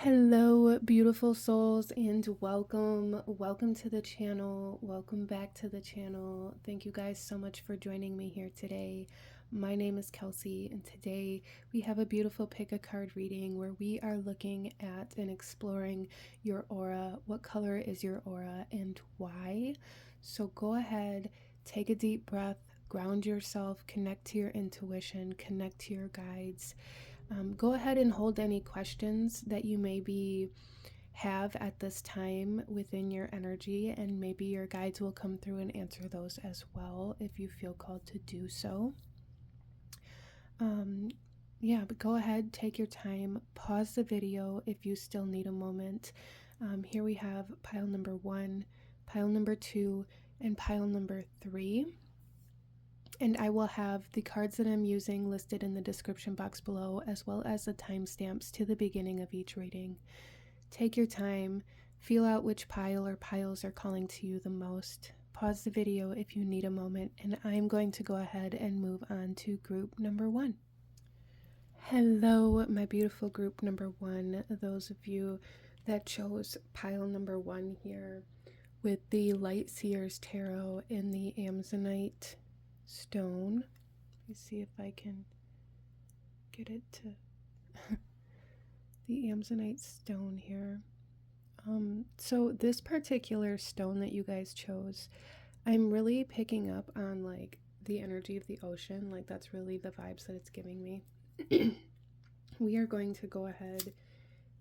Hello, beautiful souls, and welcome to the channel. Welcome back to the channel. Thank you guys so much for joining me here today. My name is Kelsey, and today we have a beautiful pick a card reading where we are looking at and exploring your aura. What color is your aura and why? So go ahead, take a deep breath, ground yourself, connect to your intuition, connect to your guides. Go ahead and hold any questions that you maybe have at this time within your energy, and maybe your guides will come through and answer those as well if you feel called to do so. Yeah, but go ahead, take your time, pause the video if you still need a moment. Here we have pile number 1, pile number 2, and pile number 3. And I will have the cards that I'm using listed in the description box below, as well as the timestamps to the beginning of each reading. Take your time, feel out which pile or piles are calling to you the most. Pause the video if you need a moment, and I'm going to go ahead and move on to group number 1. Hello, my beautiful group number 1, those of you that chose pile number 1 here with the Light Seers Tarot in the Amazonite stone. Let me see if I can get it to the Amazonite stone here. So this particular stone that you guys chose, I'm really picking up on like the energy of the ocean. Like that's really the vibes that it's giving me. We are going to go ahead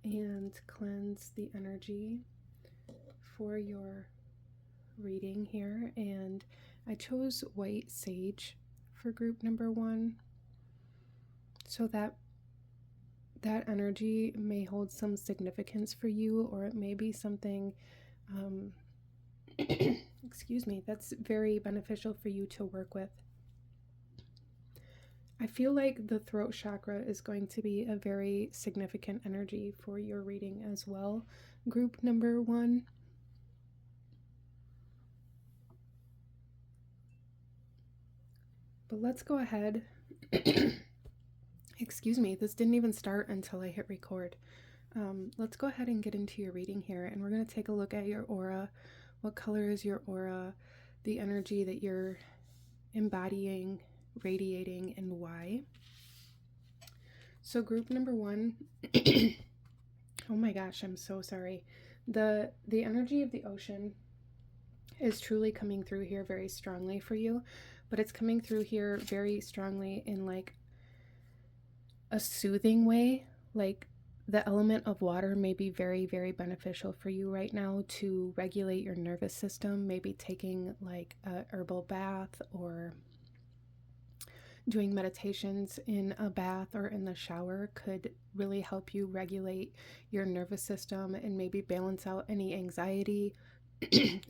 and cleanse the energy for your reading here, and I chose white sage for group number 1, so that energy may hold some significance for you, or it may be something excuse me, that's very beneficial for you to work with. I feel like the throat chakra is going to be a very significant energy for your reading as well, group number 1. But let's go ahead. Excuse me, this didn't even start until I hit record. Let's go ahead and get into your reading here, and we're going to take a look at your aura. What color is your aura? The energy that you're embodying, radiating, and why. So group number 1, oh my gosh, I'm so sorry. The energy of the ocean is truly coming through here very strongly for you, but it's coming through here very strongly in like a soothing way. Like the element of water may be very, very beneficial for you right now to regulate your nervous system. Maybe taking like a herbal bath or doing meditations in a bath or in the shower could really help you regulate your nervous system and maybe balance out any anxiety,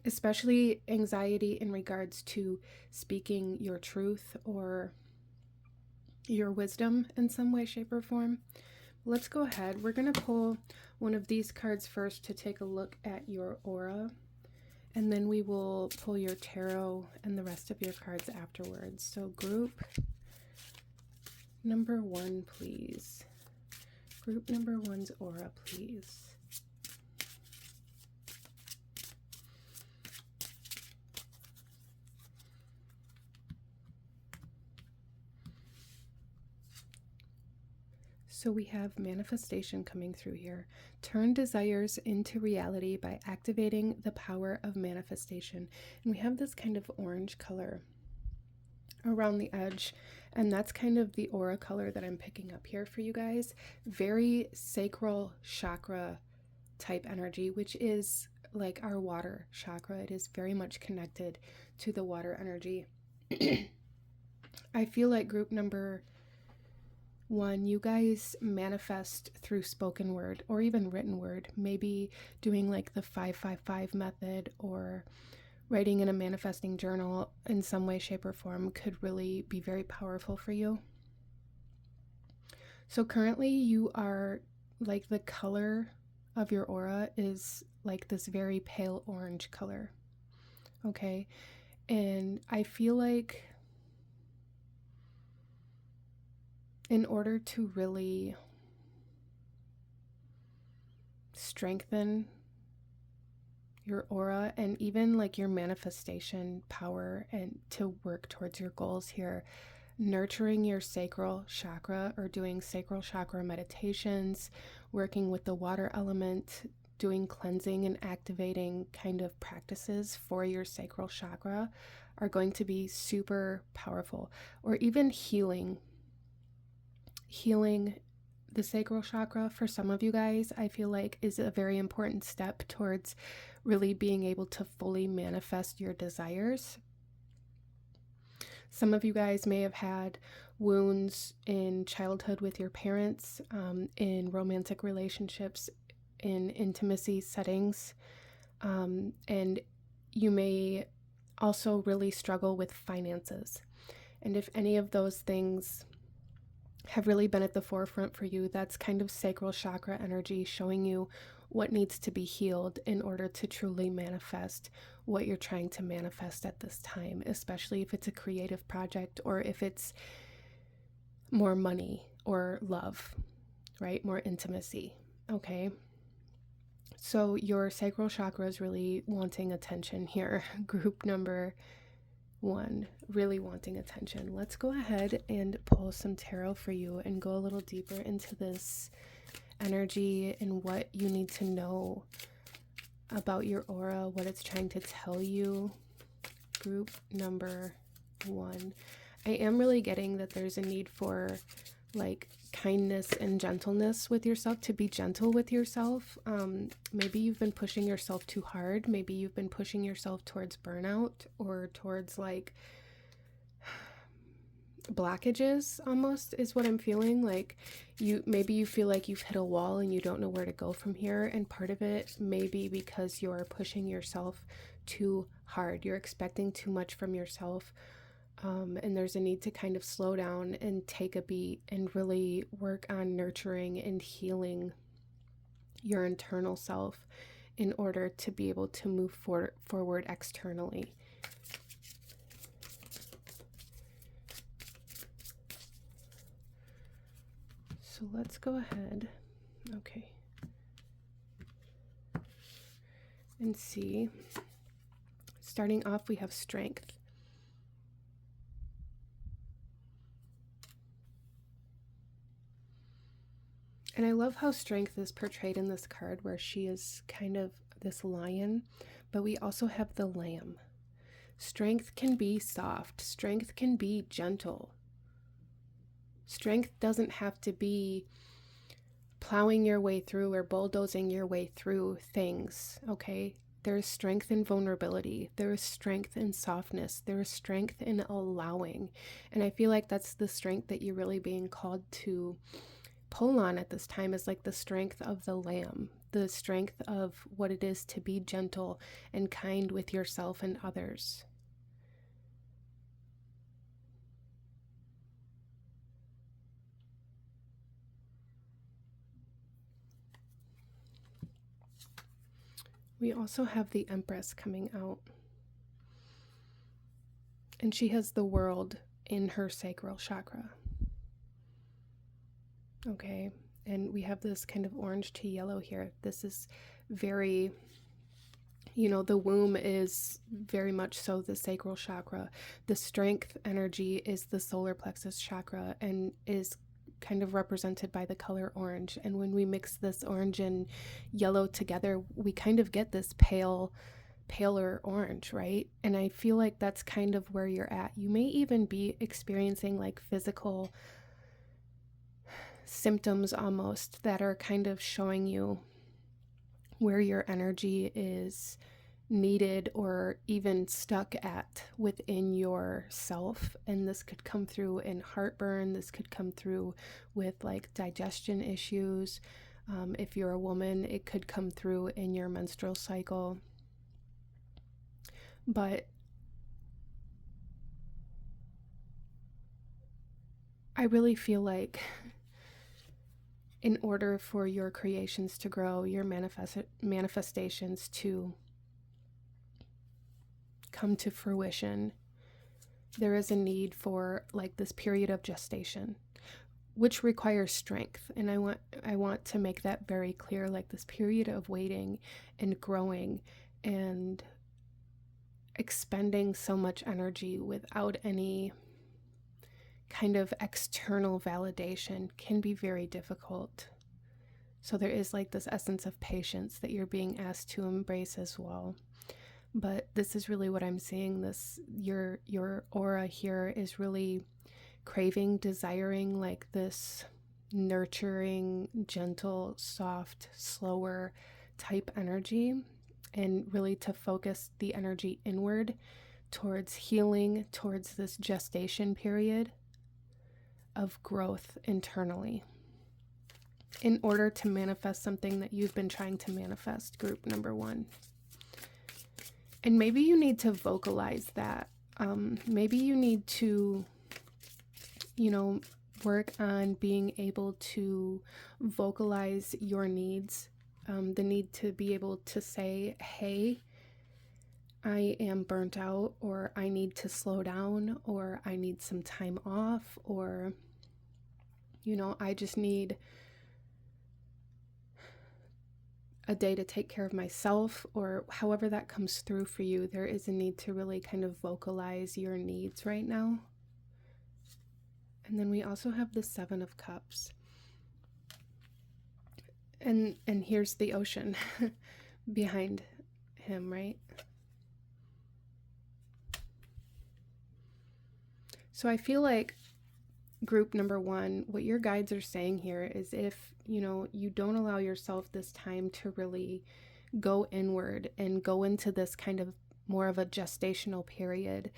especially anxiety in regards to speaking your truth or your wisdom in some way, shape, or form. Let's go ahead. We're going to pull one of these cards first to take a look at your aura, and then we will pull your tarot and the rest of your cards afterwards. So group number 1, please. Group number 1's aura, please. So we have manifestation coming through here. Turn desires into reality by activating the power of manifestation. And we have this kind of orange color around the edge, and that's kind of the aura color that I'm picking up here for you guys. Very sacral chakra type energy, which is like our water chakra. It is very much connected to the water energy. I feel like group number 1, you guys manifest through spoken word or even written word, maybe doing like the 555 method or writing in a manifesting journal in some way, shape, or form could really be very powerful for you. So currently you are like, the color of your aura is like this very pale orange color. Okay. And I feel like in order to really strengthen your aura and even like your manifestation power and to work towards your goals here. Nurturing your sacral chakra or doing sacral chakra meditations, working with the water element, doing cleansing and activating kind of practices for your sacral chakra are going to be super powerful. Or even healing the sacral chakra for some of you guys, I feel like is a very important step towards really being able to fully manifest your desires. Some of you guys may have had wounds in childhood with your parents, in romantic relationships, in intimacy settings, and you may also really struggle with finances. And if any of those things have really been at the forefront for you, that's kind of sacral chakra energy showing you what needs to be healed in order to truly manifest what you're trying to manifest at this time, especially if it's a creative project or if it's more money or love, right? More intimacy, okay? So your sacral chakra is really wanting attention here. Group number 1, really wanting attention. Let's go ahead and pull some tarot for you and go a little deeper into this energy and what you need to know about your aura, what it's trying to tell you. Group number 1. I am really getting that there's a need for like kindness and gentleness with yourself, to be gentle with yourself. Maybe you've been pushing yourself too hard. Maybe you've been pushing yourself towards burnout or towards like blockages almost is what I'm feeling. Like maybe you feel like you've hit a wall and you don't know where to go from here. And part of it may be because you're pushing yourself too hard. You're expecting too much from yourself. And there's a need to kind of slow down and take a beat and really work on nurturing and healing your internal self in order to be able to move forward externally. So let's go ahead, okay, and see. Starting off, we have strength. And I love how strength is portrayed in this card, where she is kind of this lion, but we also have the lamb. Strength can be soft. Strength can be gentle. Strength doesn't have to be plowing your way through or bulldozing your way through things, okay? There is strength in vulnerability. There is strength in softness. There is strength in allowing. And I feel like that's the strength that you're really being called to pull on at this time, is like the strength of the lamb, the strength of what it is to be gentle and kind with yourself and others. We also have the Empress coming out, and she has the world in her sacral chakra. Okay, and we have this kind of orange to yellow here. This is very, the womb is very much so the sacral chakra. The strength energy is the solar plexus chakra and is kind of represented by the color orange. And when we mix this orange and yellow together, we kind of get this paler orange, right? And I feel like that's kind of where you're at. You may even be experiencing like physical symptoms almost that are kind of showing you where your energy is needed or even stuck at within yourself. And this could come through in heartburn. This could come through with like digestion issues. If you're a woman, it could come through in your menstrual cycle. But I really feel like in order for your creations to grow, your manifestations to come to fruition, there is a need for like this period of gestation. which requires strength. And I want to make that very clear, like this period of waiting and growing and expending so much energy without any kind of external validation can be very difficult. So there is like this essence of patience that you're being asked to embrace as well. But this is really what I'm seeing. This your aura here is really craving, desiring like this nurturing, gentle, soft, slower type energy, and really to focus the energy inward towards healing, towards this gestation period of growth internally in order to manifest something that you've been trying to manifest, group number 1. And maybe you need to vocalize that. Maybe you need to, work on being able to vocalize your needs. The need to be able to say, hey, I am burnt out, or I need to slow down, or I need some time off, or, I just need a day to take care of myself, or however that comes through for you. There is a need to really kind of vocalize your needs right now. And then we also have the 7 of Cups. And here's the ocean behind him, right? So I feel like group number 1, what your guides are saying here is if, you don't allow yourself this time to really go inward and go into this kind of more of a gestational period,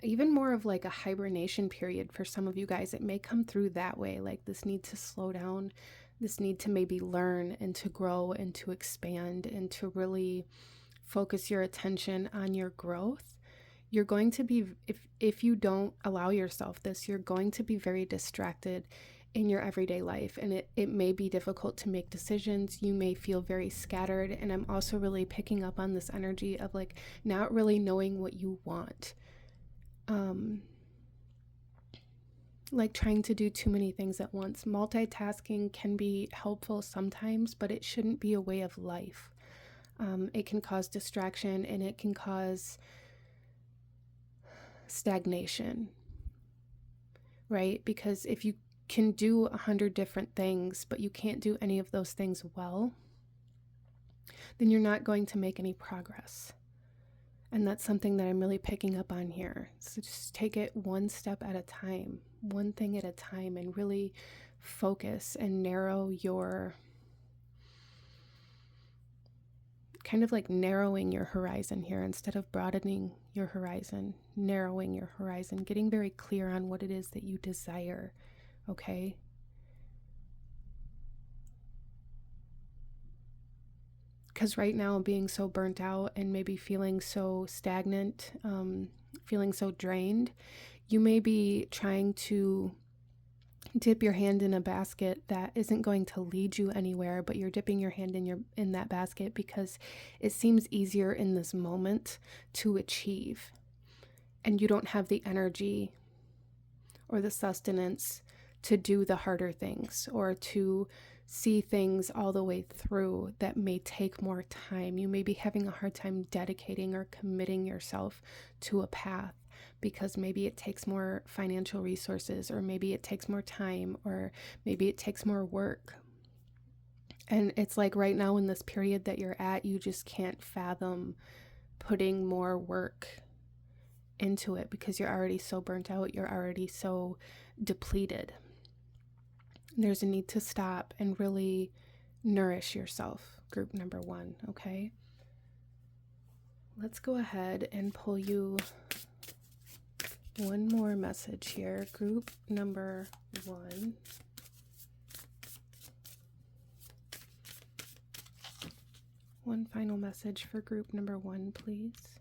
even more of like a hibernation period for some of you guys, it may come through that way, like this need to slow down, this need to maybe learn and to grow and to expand and to really focus your attention on your growth. You're going to be, if you don't allow yourself this, you're going to be very distracted in your everyday life, and it may be difficult to make decisions. You may feel very scattered, and I'm also really picking up on this energy of like not really knowing what you want. Like trying to do too many things at once. Multitasking can be helpful sometimes, but it shouldn't be a way of life. It can cause distraction, and it can cause stagnation, right? Because if you can do 100 different things, but you can't do any of those things well, then you're not going to make any progress. And that's something that I'm really picking up on here. So just take it one step at a time, one thing at a time, and really focus and narrow your, kind of like narrowing your horizon here instead of broadening your horizon, narrowing your horizon, getting very clear on what it is that you desire, okay? Because right now, being so burnt out and maybe feeling so stagnant, feeling so drained, you may be trying to dip your hand in a basket that isn't going to lead you anywhere, but you're dipping your hand in that basket because it seems easier in this moment to achieve, and you don't have the energy or the sustenance to do the harder things or to see things all the way through that may take more time. You may be having a hard time dedicating or committing yourself to a path because maybe it takes more financial resources, or maybe it takes more time, or maybe it takes more work. And it's like right now in this period that you're at, you just can't fathom putting more work into it because you're already so burnt out, you're already so depleted. There's a need to stop and really nourish yourself, group number 1, okay? Let's go ahead and pull you one more message here, group number 1. One final message for group number 1, please.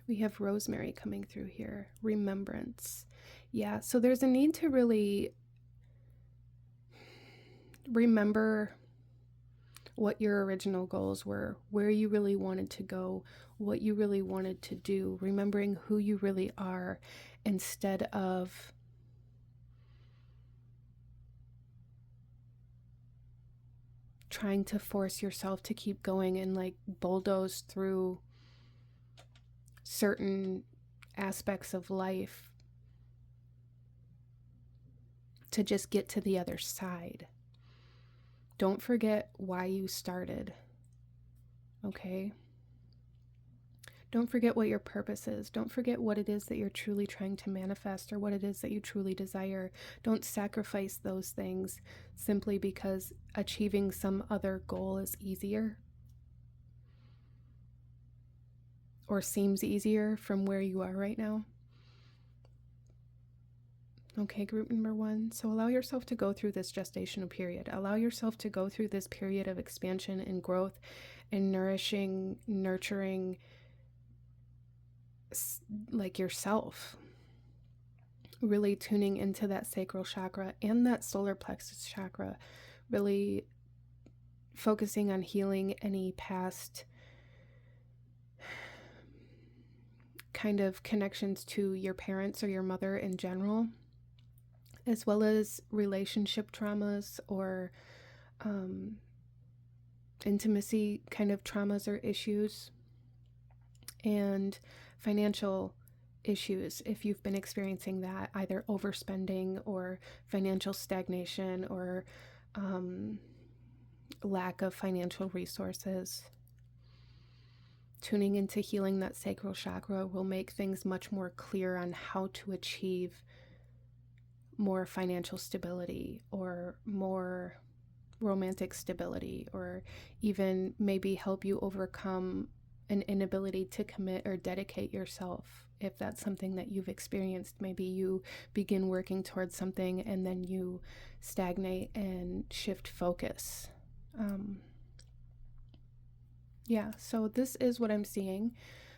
We have Rosemary coming through here. Remembrance. Yeah, so there's a need to really remember what your original goals were, where you really wanted to go, what you really wanted to do, remembering who you really are instead of trying to force yourself to keep going and like bulldoze through certain aspects of life to just get to the other side. Don't forget why you started, okay? Don't forget what your purpose is. Don't forget what it is that you're truly trying to manifest or what it is that you truly desire. Don't sacrifice those things simply because achieving some other goal is easier or seems easier from where you are right now. Okay, group number 1. So allow yourself to go through this gestational period. Allow yourself to go through this period of expansion and growth and nourishing, nurturing, like yourself, really tuning into that sacral chakra and that solar plexus chakra, really focusing on healing any past kind of connections to your parents or your mother in general, as well as relationship traumas or intimacy kind of traumas or issues, and financial issues if you've been experiencing that, either overspending or financial stagnation or lack of financial resources. Tuning into healing that sacral chakra will make things much more clear on how to achieve more financial stability or more romantic stability, or even maybe help you overcome an inability to commit or dedicate yourself. If that's something that you've experienced, maybe you begin working towards something and then you stagnate and shift focus. Yeah, so this is what I'm seeing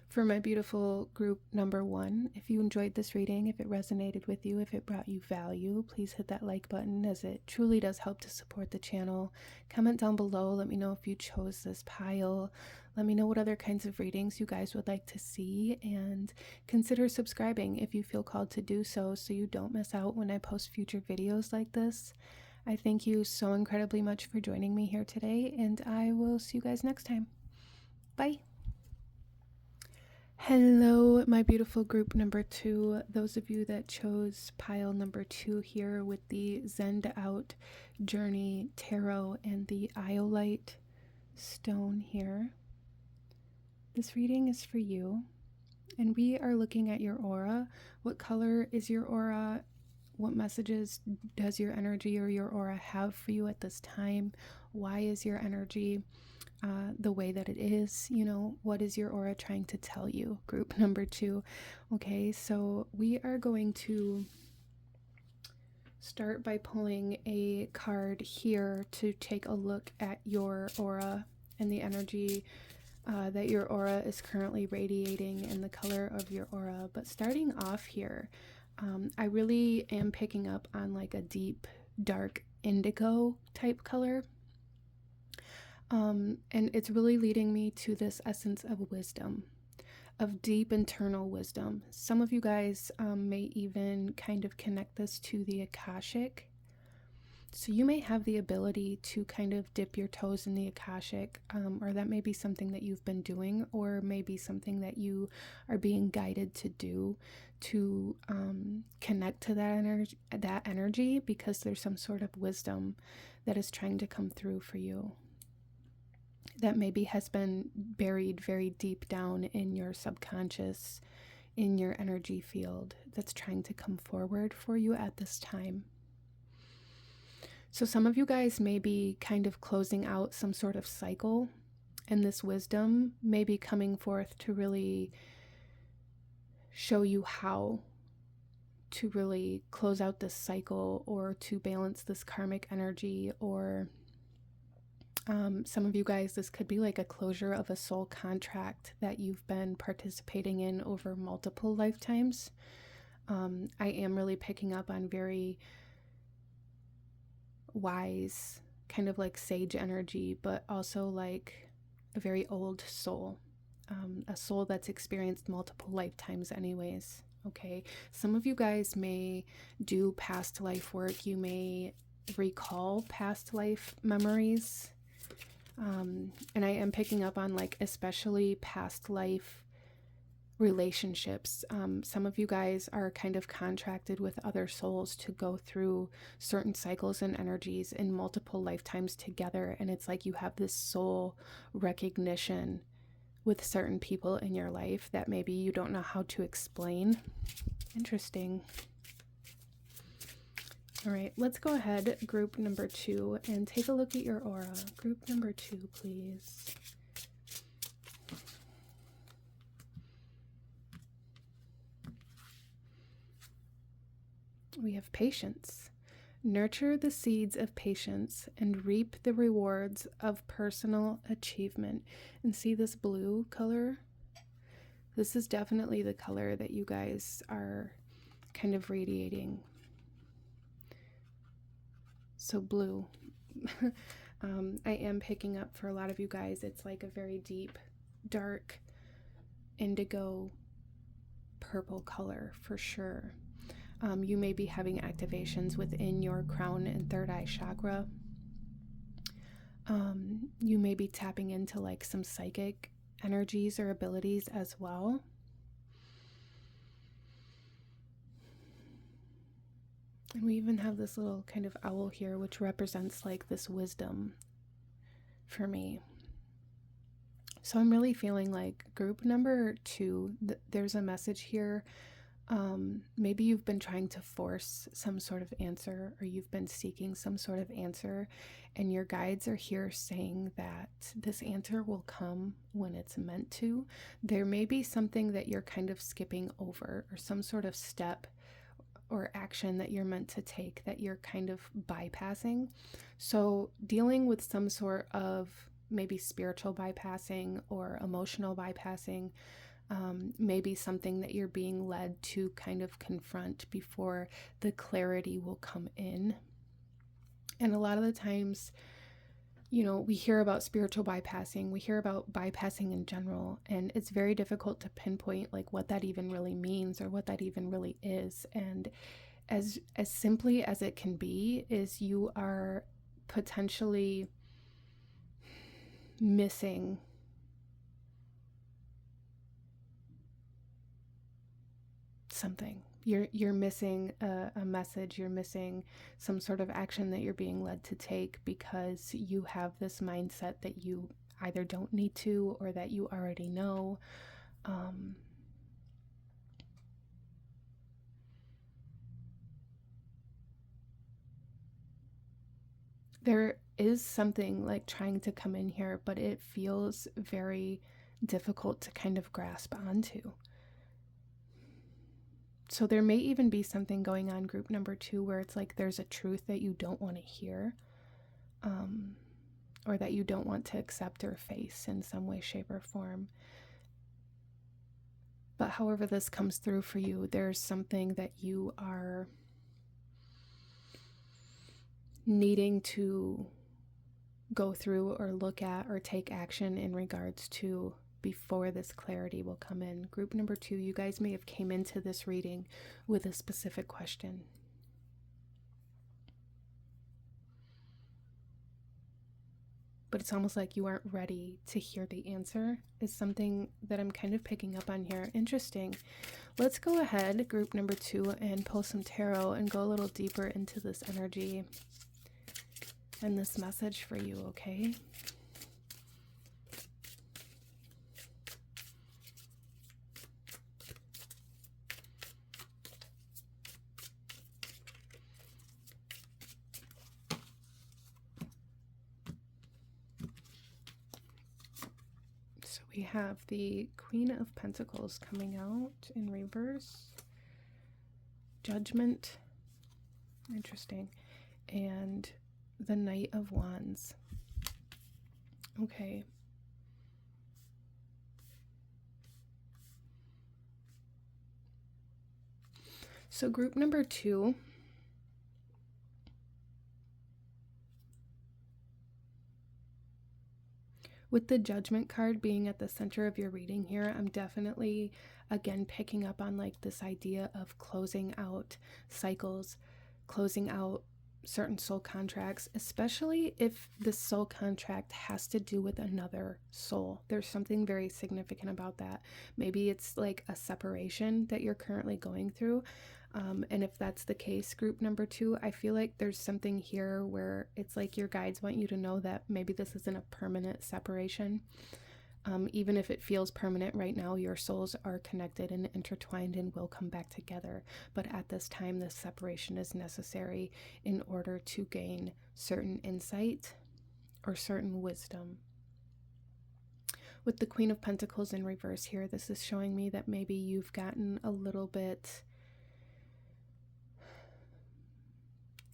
for my beautiful group number 1. If you enjoyed this reading, if it resonated with you, if it brought you value, please hit that like button, as it truly does help to support the channel. Comment down below. Let me know if you chose this pile. Let me know what other kinds of readings you guys would like to see, and consider subscribing if you feel called to do so you don't miss out when I post future videos like this. I thank you so incredibly much for joining me here today, and I will see you guys next time. Bye. Hello, my beautiful group number 2. Those of you that chose pile number 2 here with the Zenned Out Journey Tarot and the Iolite stone here. This reading is for you, and we are looking at your aura. What color is your aura? What messages does your energy or your aura have for you at this time? Why is your energy the way that it is? You know, what is your aura trying to tell you? Group number 2. Okay, so we are going to start by pulling a card here to take a look at your aura and the energy that your aura is currently radiating and the color of your aura. But starting off here, I really am picking up on like a deep, dark indigo type color. And it's really leading me to this essence of wisdom, of deep internal wisdom. Some of you guys may even kind of connect this to the Akashic. So you may have the ability to kind of dip your toes in the Akashic, or that may be something that you've been doing, or maybe something that you are being guided to do to connect to that energy, because there's some sort of wisdom that is trying to come through for you, that maybe has been buried very deep down in your subconscious, in your energy field, that's trying to come forward for you at this time. So some of you guys may be kind of closing out some sort of cycle, and this wisdom may be coming forth to really show you how to really close out this cycle, or to balance this karmic energy, or some of you guys, this could be like a closure of a soul contract that you've been participating in over multiple lifetimes. I am really picking up on very wise, kind of like sage energy, but also like a very old soul, a soul that's experienced multiple lifetimes anyways. Okay, some of you guys may do past life work. You may recall past life memories. And I am picking up on like especially past life relationships. Some of you guys are kind of contracted with other souls to go through certain cycles and energies in multiple lifetimes together. And it's like you have this soul recognition with certain people in your life that maybe you don't know how to explain. Interesting. All right, let's go ahead, group number 2, and take a look at your aura. Group number 2, please. We have patience. Nurture the seeds of patience and reap the rewards of personal achievement. And see this blue color? This is definitely the color that you guys are kind of radiating. So blue. I am picking up for a lot of you guys, it's like a very deep, dark, indigo, purple color for sure. You may be having activations within your crown and third eye chakra. You may be tapping into like some psychic energies or abilities as well. And we even have this little kind of owl here, which represents like this wisdom for me. So I'm really feeling like group number 2, there's a message here. Maybe you've been trying to force some sort of answer, or you've been seeking some sort of answer, and your guides are here saying that this answer will come when it's meant to. There may be something that you're kind of skipping over, or some sort of step or action that you're meant to take that you're kind of bypassing. So dealing with some sort of maybe spiritual bypassing or emotional bypassing, maybe something that you're being led to kind of confront before the clarity will come in. And a lot of the times, you know, we hear about spiritual bypassing, we hear about bypassing in general, and it's very difficult to pinpoint like what that even really means or what that even really is. And as simply as it can be is you are potentially missing something. You're missing a message, you're missing some sort of action that you're being led to take because you have this mindset that you either don't need to or that you already know. There is something like trying to come in here, but it feels very difficult to kind of grasp onto. So there may even be something going on group number 2 where it's like there's a truth that you don't want to hear, or that you don't want to accept or face in some way, shape, or form. But however this comes through for you, there's something that you are needing to go through or look at or take action in regards to before this clarity will come in. Group number 2, you guys may have came into this reading with a specific question. But it's almost like you aren't ready to hear the answer is something that I'm kind of picking up on here. Interesting. Let's go ahead, group number 2, and pull some tarot and go a little deeper into this energy and this message for you, okay? So we have the Queen of Pentacles coming out in reverse. Judgment. Interesting. And the Knight of Wands. Okay. So group number 2, with the Judgment card being at the center of your reading here, I'm definitely, again, picking up on like this idea of closing out cycles, closing out certain soul contracts, especially if the soul contract has to do with another soul. There's something very significant about that. Maybe it's like a separation that you're currently going through. And if that's the case, group number 2, I feel like there's something here where it's like your guides want you to know that maybe this isn't a permanent separation. Even if it feels permanent right now, your souls are connected and intertwined and will come back together. But at this time, this separation is necessary in order to gain certain insight or certain wisdom. With the Queen of Pentacles in reverse here, this is showing me that maybe you've gotten a little bit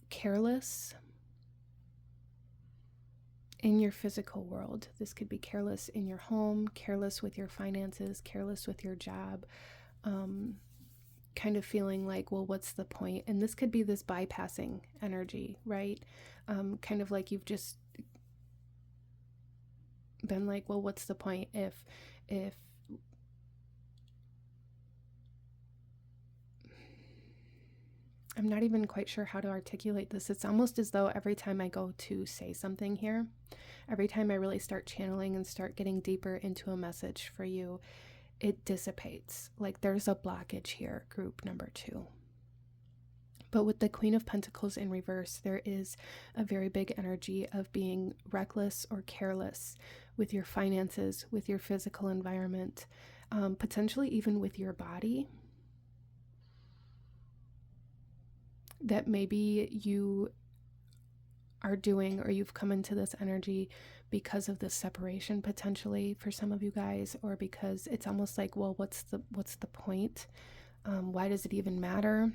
careless in your physical world. This could be careless in your home, careless with your finances, careless with your job, kind of feeling like, well, what's the point? And this could be this bypassing energy, right? Kind of like you've just been like, well, what's the point if I'm not even quite sure how to articulate this. It's almost as though every time I go to say something here, every time I really start channeling and start getting deeper into a message for you, it dissipates. Like there's a blockage here, group number 2. But with the Queen of Pentacles in reverse, there is a very big energy of being reckless or careless with your finances, with your physical environment, potentially even with your body. That maybe you are doing, or you've come into this energy because of this separation potentially for some of you guys, or because it's almost like, well, what's the point? Why does it even matter?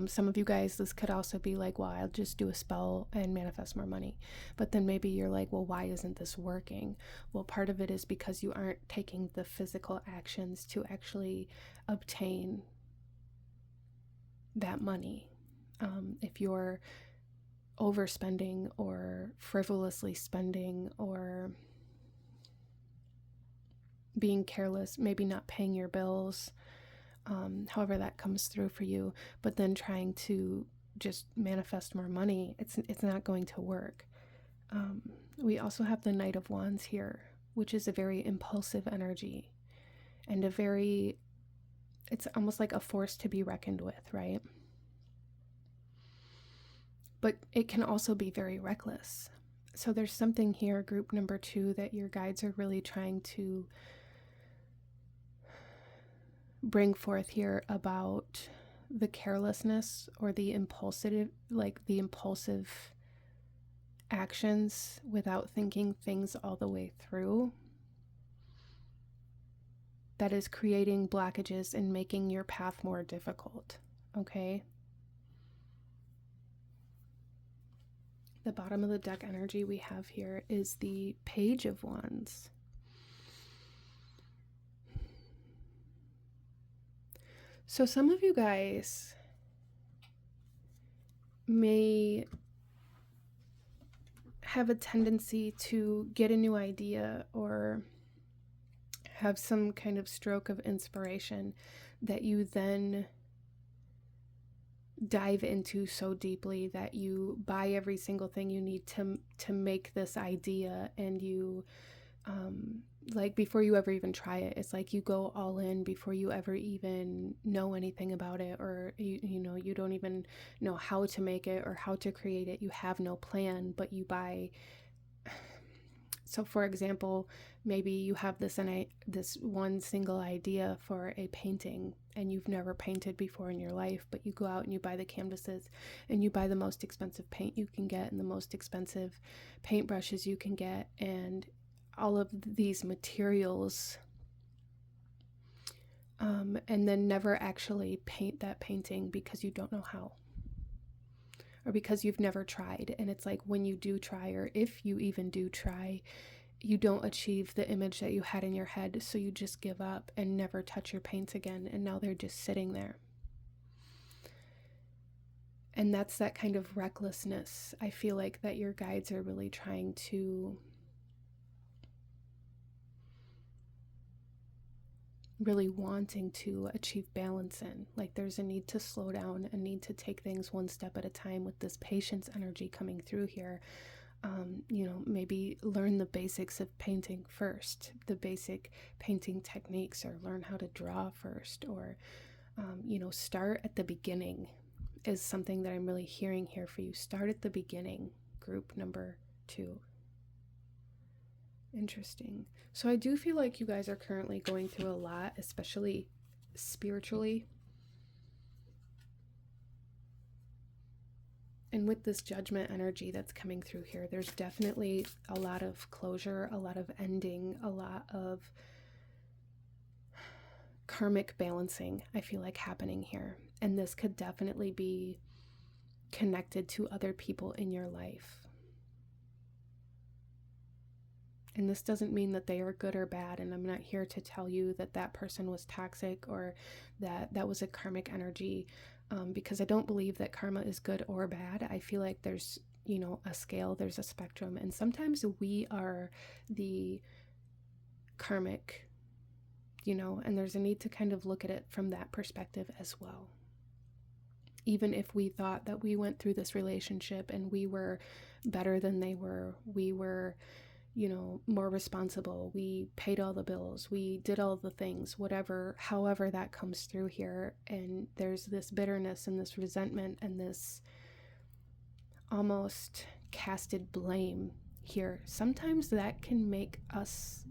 Some of you guys, this could also be like, well, I'll just do a spell and manifest more money. But then maybe you're like, well, why isn't this working? Well, part of it is because you aren't taking the physical actions to actually obtain that money. If you're overspending or frivolously spending or being careless, maybe not paying your bills, however that comes through for you, but then trying to just manifest more money, it's not going to work. We also have the Knight of Wands here, which is a very impulsive energy and it's almost like a force to be reckoned with, right? But it can also be very reckless. So there's something here, group number 2, that your guides are really trying to bring forth here about the carelessness or the impulsive actions without thinking things all the way through, that is creating blockages and making your path more difficult. Okay. The bottom of the deck energy we have here is the Page of Wands. So some of you guys may have a tendency to get a new idea or have some kind of stroke of inspiration that you then dive into so deeply that you buy every single thing you need to make this idea, and you like before you ever even try it, it's like you go all in before you ever even know anything about it, or you don't even know how to make it or how to create it. You have no plan, but you buy. So for example, maybe you have this one single idea for a painting and you've never painted before in your life, but you go out and you buy the canvases and you buy the most expensive paint you can get and the most expensive paintbrushes you can get and all of these materials, and then never actually paint that painting because you don't know how, or because you've never tried. And it's like when you do try, or if you even do try, you don't achieve the image that you had in your head, so you just give up and never touch your paints again, and now they're just sitting there. And that's that kind of recklessness, I feel like, that your guides are really trying to really wanting to achieve balance in. Like there's a need to slow down, a need to take things one step at a time with this patience energy coming through here. Maybe learn the basics of painting first, the basic painting techniques, or learn how to draw first, or, start at the beginning is something that I'm really hearing here for you. Start at the beginning, group number 2. Interesting. So I do feel like you guys are currently going through a lot, especially spiritually. And with this judgment energy that's coming through here, there's definitely a lot of closure, a lot of ending, a lot of karmic balancing, I feel like, happening here. And this could definitely be connected to other people in your life. And this doesn't mean that they are good or bad, and I'm not here to tell you that that person was toxic or that that was a karmic energy, because I don't believe that karma is good or bad. I feel like there's, a scale, there's a spectrum, and sometimes we are the karmic, and there's a need to kind of look at it from that perspective as well. Even if we thought that we went through this relationship and we were better than they were, we were more responsible, we paid all the bills, we did all the things, whatever, however that comes through here, and there's this bitterness and this resentment and this almost casted blame here. Sometimes that can make us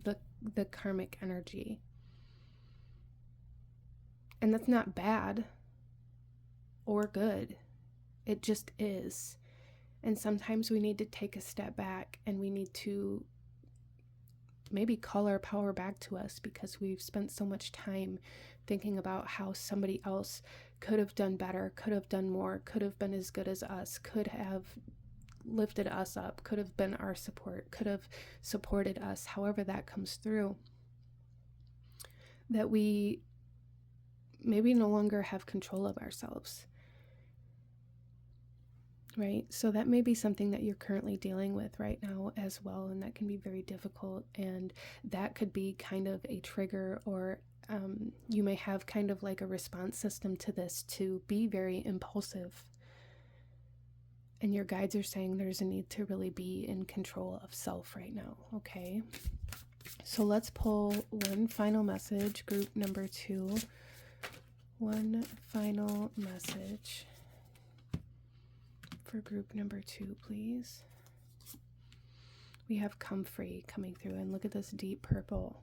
the karmic energy. And that's not bad or good. It just is. And sometimes we need to take a step back and we need to maybe call our power back to us, because we've spent so much time thinking about how somebody else could have done better, could have done more, could have been as good as us, could have lifted us up, could have been our support, could have supported us, however that comes through, that we maybe no longer have control of ourselves. Right? So that may be something that you're currently dealing with right now as well, and that can be very difficult, and that could be kind of a trigger, or you may have kind of like a response system to this to be very impulsive. And your guides are saying there's a need to really be in control of self right now, okay? So let's pull one final message, group number 2. One final message for group number 2, please. We have come free coming through, and look at this deep purple,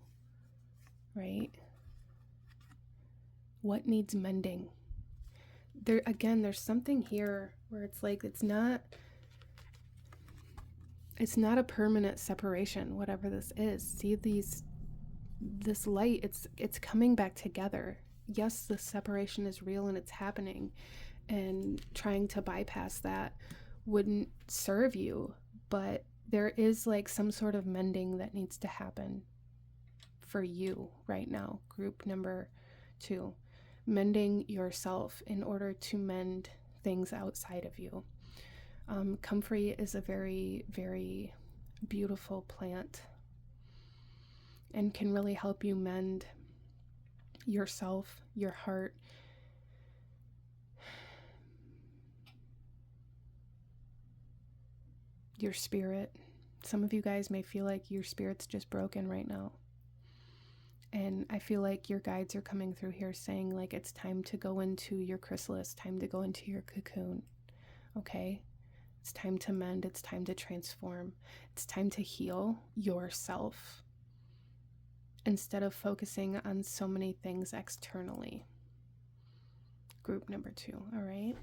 right? What needs mending? There again, there's something here where it's like it's not a permanent separation, whatever this is. See this light, it's coming back together. Yes, the separation is real and it's happening, and trying to bypass that wouldn't serve you, but there is like some sort of mending that needs to happen for you right now, group number 2. Mending yourself in order to mend things outside of you. Comfrey is a very, very beautiful plant and can really help you mend yourself, your heart, your spirit. Some of you guys may feel like your spirit's just broken right now. And I feel like your guides are coming through here saying like it's time to go into your chrysalis, time to go into your cocoon, okay? It's time to mend, it's time to transform, it's time to heal yourself instead of focusing on so many things externally. Group number 2, all right?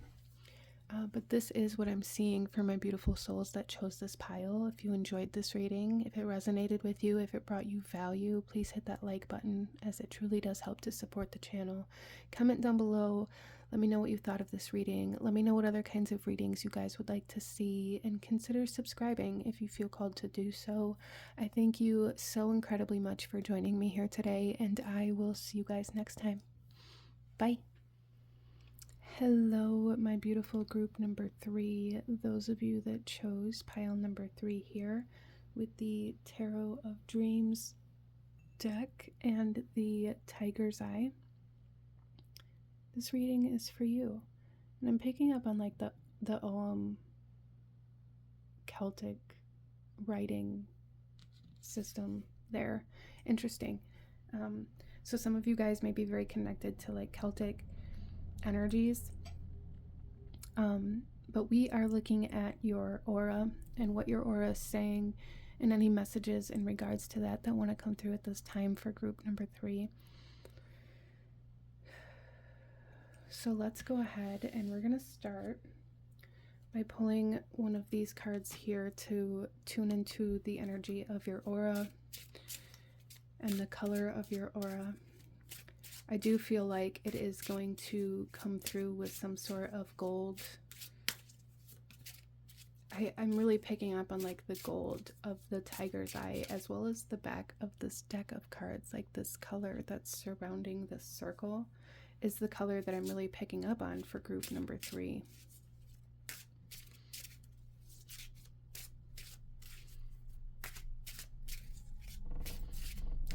But this is what I'm seeing for my beautiful souls that chose this pile. If you enjoyed this reading, if it resonated with you, if it brought you value, please hit that like button, as it truly does help to support the channel. Comment down below. Let me know what you thought of this reading. Let me know what other kinds of readings you guys would like to see, and consider subscribing if you feel called to do so. I thank you so incredibly much for joining me here today, and I will see you guys next time. Bye. Hello, my beautiful group number 3. Those of you that chose pile number 3 here with the Tarot of Dreams deck and the tiger's eye, this reading is for you. And I'm picking up on like the Celtic writing system there. Interesting. So some of you guys may be very connected to like Celtic energies. But we are looking at your aura and what your aura is saying and any messages in regards to that want to come through at this time for group number 3. So let's go ahead and we're going to start by pulling one of these cards here to tune into the energy of your aura and the color of your aura. I do feel like it is going to come through with some sort of gold. I'm really picking up on like the gold of the tiger's eye, as well as the back of this deck of cards. Like this color that's surrounding this circle is the color that I'm really picking up on for group number 3.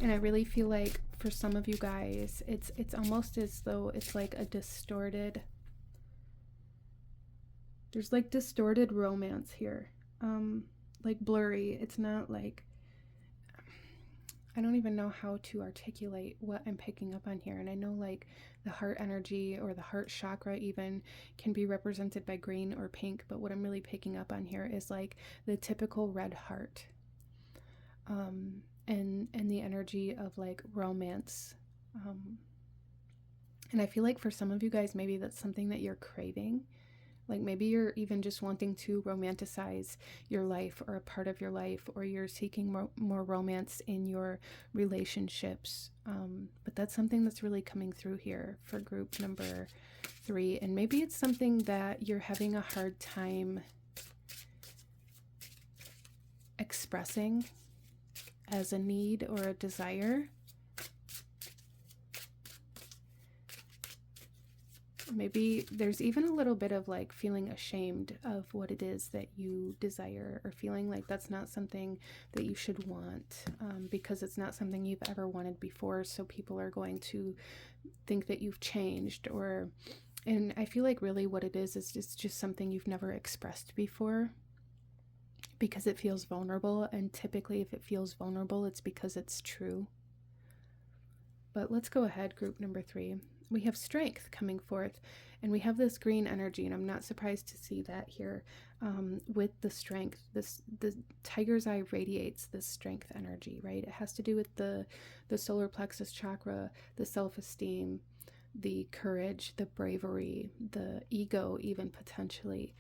And I really feel like for some of you guys, it's almost as though it's like a distorted, there's like distorted romance here, like blurry. It's not like, I don't even know how to articulate what I'm picking up on here. And I know like the heart energy or the heart chakra even can be represented by green or pink, but what I'm really picking up on here is like the typical red heart, and the energy of like romance. And I feel like for some of you guys, maybe that's something that you're craving. Like maybe you're even just wanting to romanticize your life or a part of your life, or you're seeking more romance in your relationships. But that's something that's really coming through here for group number 3. And maybe it's something that you're having a hard time expressing as a need or a desire. Maybe there's even a little bit of like feeling ashamed of what it is that you desire, or feeling like that's not something that you should want, because it's not something you've ever wanted before. So people are going to think that you've changed, and I feel like really what it is just something you've never expressed before, because it feels vulnerable. And typically if it feels vulnerable, it's because it's true. But let's go ahead, group number 3. We have strength coming forth, and we have this green energy, and I'm not surprised to see that here with the strength. The tiger's eye radiates this strength energy, right? It has to do with the solar plexus chakra, the self-esteem, the courage, the bravery, the ego, even potentially.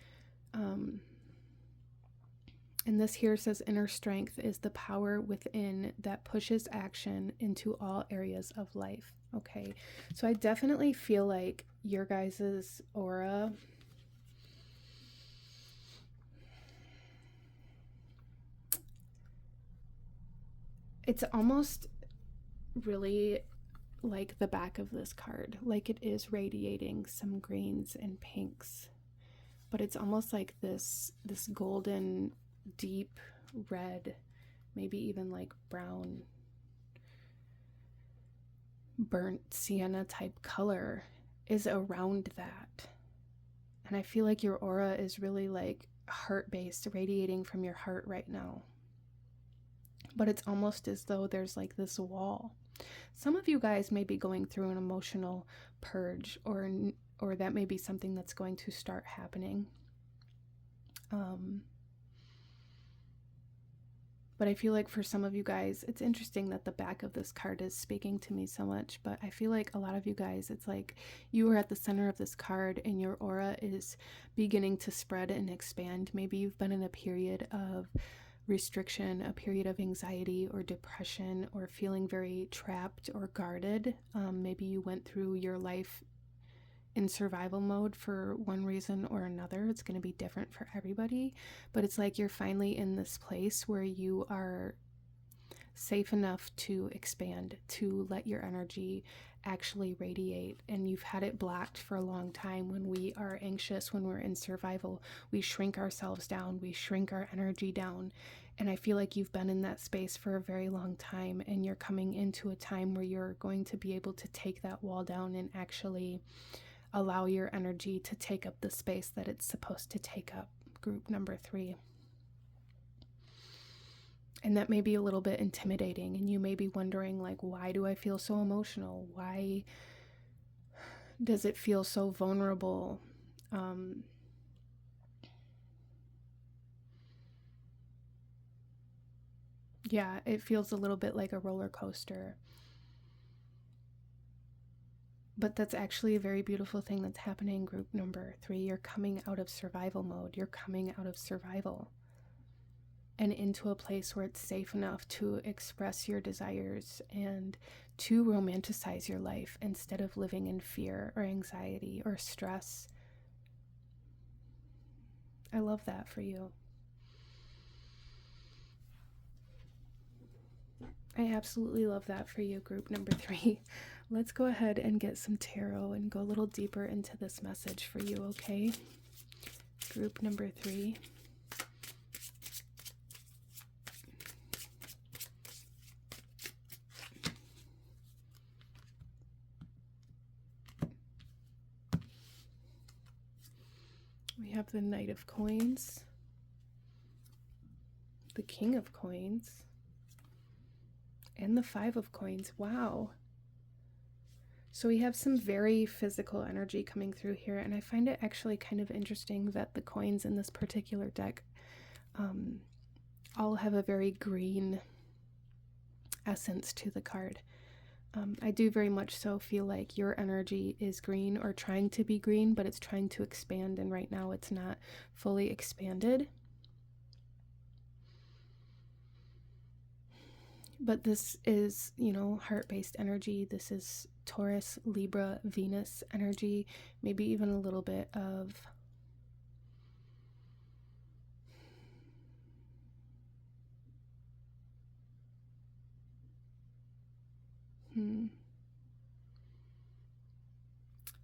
And this here says inner strength is the power within that pushes action into all areas of life. Okay, so I definitely feel like your guys's aura it's almost really like the back of this card, like it is radiating some greens and pinks, but it's almost like this golden deep red, maybe even like brown, burnt sienna type color is around that. And I feel like your aura is really like heart-based, radiating from your heart right now. But it's almost as though there's like this wall. Some of you guys may be going through an emotional purge, or that may be something that's going to start happening. But I feel like for some of you guys, it's interesting that the back of this card is speaking to me so much, but I feel like a lot of you guys, it's like you are at the center of this card and your aura is beginning to spread and expand. Maybe you've been in a period of restriction, a period of anxiety or depression, or feeling very trapped or guarded. Maybe you went through your life in survival mode for one reason or another. It's going to be different for everybody, but it's like you're finally in this place where you are safe enough to expand, to let your energy actually radiate. And you've had it blocked for a long time. When we are anxious, when we're in survival, we shrink ourselves down, we shrink our energy down, And I feel like you've been in that space for a very long time, and you're coming into a time where you're going to be able to take that wall down and actually allow your energy to take up the space that it's supposed to take up, group number 3. And that may be a little bit intimidating, and you may be wondering, like, why do I feel so emotional? Why does it feel so vulnerable? Yeah, it feels a little bit like a roller coaster. But that's actually a very beautiful thing that's happening, group number 3. You're coming out of survival mode. You're coming out of survival and into a place where it's safe enough to express your desires and to romanticize your life instead of living in fear or anxiety or stress. I love that for you. I absolutely love that for you, group number 3. Let's go ahead and get some tarot and go a little deeper into this message for you, okay? Group number 3. We have the Knight of Coins, the King of Coins, and the 5 of Coins. Wow. So we have some very physical energy coming through here, and I find it actually kind of interesting that the coins in this particular deck all have a very green essence to the card. I do very much so feel like your energy is green or trying to be green, but it's trying to expand, and right now it's not fully expanded. But this is, heart-based energy. This is Taurus, Libra, Venus energy, maybe even a little bit of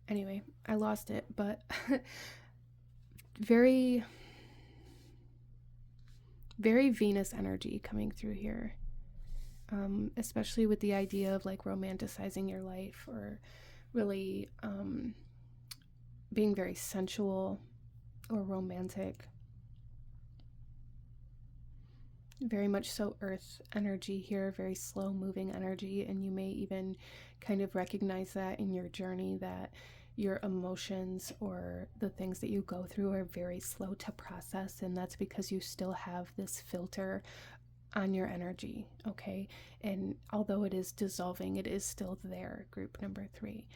Anyway, I lost it, but very, very Venus energy coming through here. Especially with the idea of like romanticizing your life or really being very sensual or romantic. Very much so earth energy here, very slow moving energy, and you may even kind of recognize that in your journey, that your emotions or the things that you go through are very slow to process, and that's because you still have this filter on your energy, okay? And although it is dissolving, it is still there, group number 3.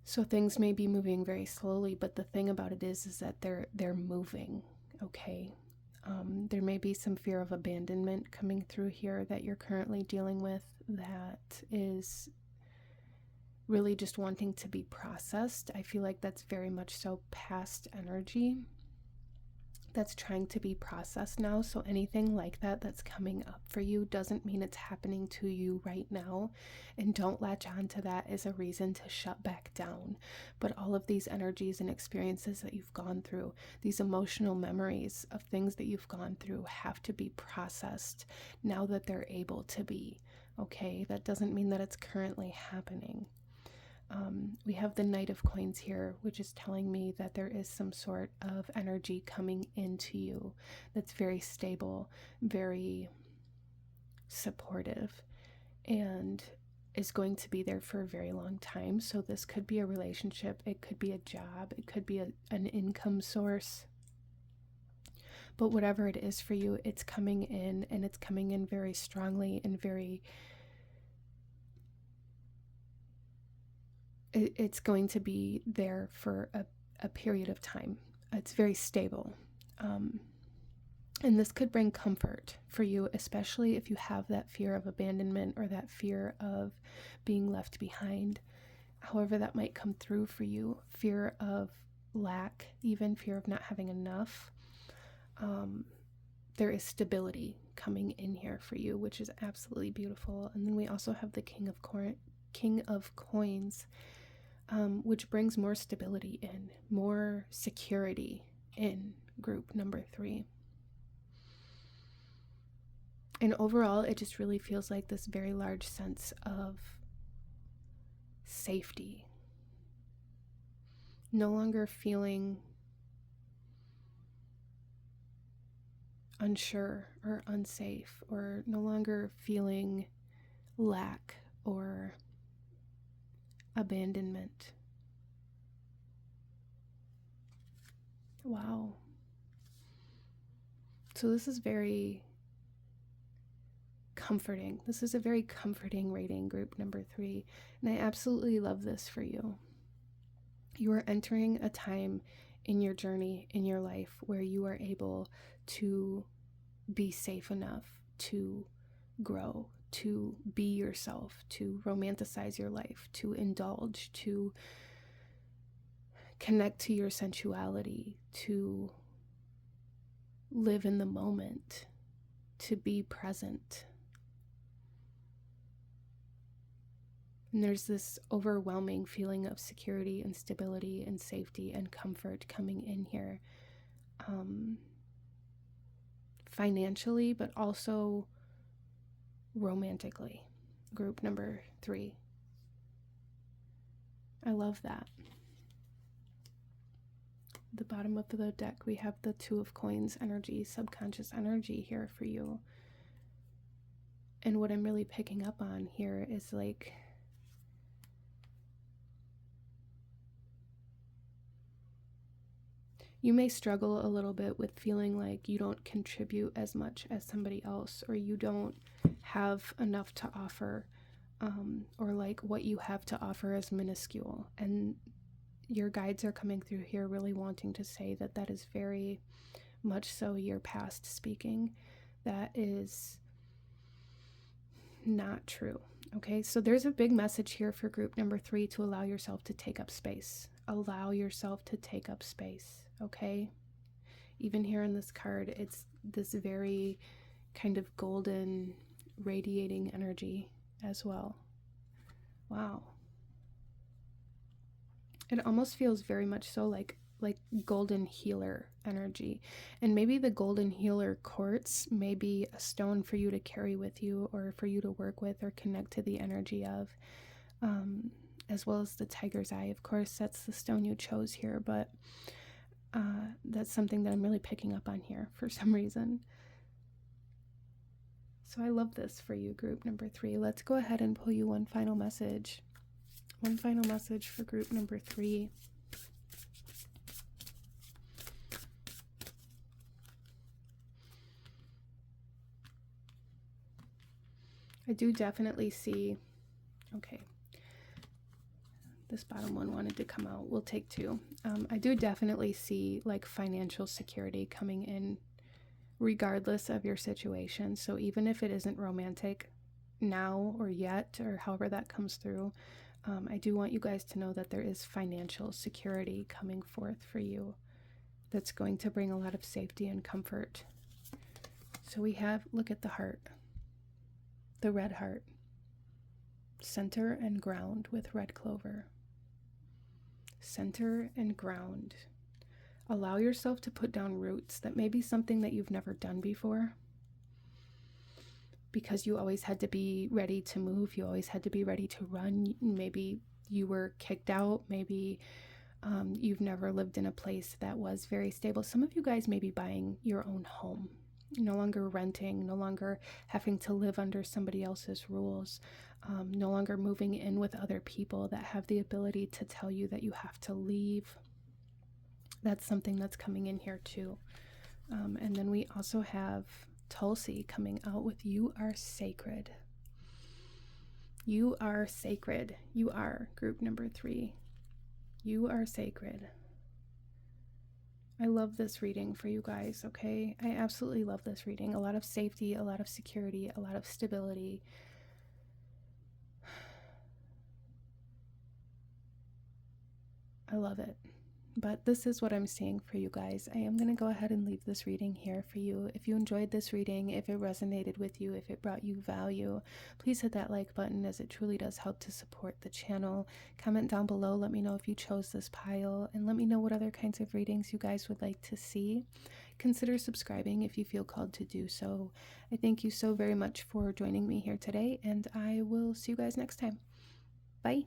So things may be moving very slowly, but the thing about it is that they're moving, okay? There may be some fear of abandonment coming through here that you're currently dealing with, that is really just wanting to be processed. I feel like that's very much so past energy that's trying to be processed now. So anything like that that's coming up for you doesn't mean it's happening to you right now, and don't latch on to that as a reason to shut back down. But all of these energies and experiences that you've gone through, these emotional memories of things that you've gone through, have to be processed now that they're able to be, okay? That doesn't mean that it's currently happening. We have the Knight of Coins here, which is telling me that there is some sort of energy coming into you that's very stable, very supportive, and is going to be there for a very long time. So this could be a relationship, it could be a job, it could be an income source. But whatever it is for you, it's coming in, and it's coming in very strongly and very... it's going to be there for a period of time. It's very stable. And this could bring comfort for you, especially if you have that fear of abandonment or that fear of being left behind. However that might come through for you, fear of lack, even fear of not having enough. There is stability coming in here for you, which is absolutely beautiful. And then we also have the King of Coins, which brings more stability in, more security in, group number 3. And overall, it just really feels like this very large sense of safety. No longer feeling unsure or unsafe, or no longer feeling lack or abandonment. Wow. So this is very comforting. This is a very comforting reading, group number 3. And I absolutely love this for you. You are entering a time in your journey, in your life, where you are able to be safe enough to grow, to be yourself, to romanticize your life, to indulge, to connect to your sensuality, to live in the moment, to be present. And there's this overwhelming feeling of security and stability and safety and comfort coming in here, financially, but also romantically. Group number 3. I love that. The bottom of the deck, we have the 2 of Coins energy, subconscious energy here for you. And what I'm really picking up on here is like, you may struggle a little bit with feeling like you don't contribute as much as somebody else, or you don't have enough to offer, or like what you have to offer is minuscule. And your guides are coming through here really wanting to say that that is very much so your past speaking. That is not true. Okay, so there's a big message here for group number 3 to allow yourself to take up space. Allow yourself to take up space. Okay, even here in this card, it's this very kind of golden radiating energy as well. Wow. It almost feels very much so like golden healer energy. And maybe the golden healer quartz may be a stone for you to carry with you, or for you to work with or connect to the energy of, as well as the tiger's eye. Of course, that's the stone you chose here, but that's something that I'm really picking up on here for some reason. So I love this for you, group number 3. Let's go ahead and pull you one final message. One final message for group number 3. I do definitely see, okay, this bottom one wanted to come out. We'll take 2. I do definitely see like financial security coming in regardless of your situation. So even if it isn't romantic now or yet, or however that comes through, I do want you guys to know that there is financial security coming forth for you that's going to bring a lot of safety and comfort. So we have, look at the heart, the red heart, center and ground with red clover. Center and ground. Allow yourself to put down roots. That may be something that you've never done before, because you always had to be ready to move. You always had to be ready to run. Maybe you were kicked out. Maybe you've never lived in a place that was very stable. Some of you guys may be buying your own home, no longer renting, no longer having to live under somebody else's rules, no longer moving in with other people that have the ability to tell you that you have to leave. That's something that's coming in here too. And then we also have Tulsi coming out with "You are sacred." You are sacred. You are, group number 3. You are sacred. I love this reading for you guys, okay? I absolutely love this reading. A lot of safety, a lot of security, a lot of stability. I love it. But this is what I'm seeing for you guys. I am going to go ahead and leave this reading here for you. If you enjoyed this reading, if it resonated with you, if it brought you value, please hit that like button, as it truly does help to support the channel. Comment down below, let me know if you chose this pile, and let me know what other kinds of readings you guys would like to see. consider subscribing if you feel called to do so. I thank you so very much for joining me here today, and I will see you guys next time. Bye.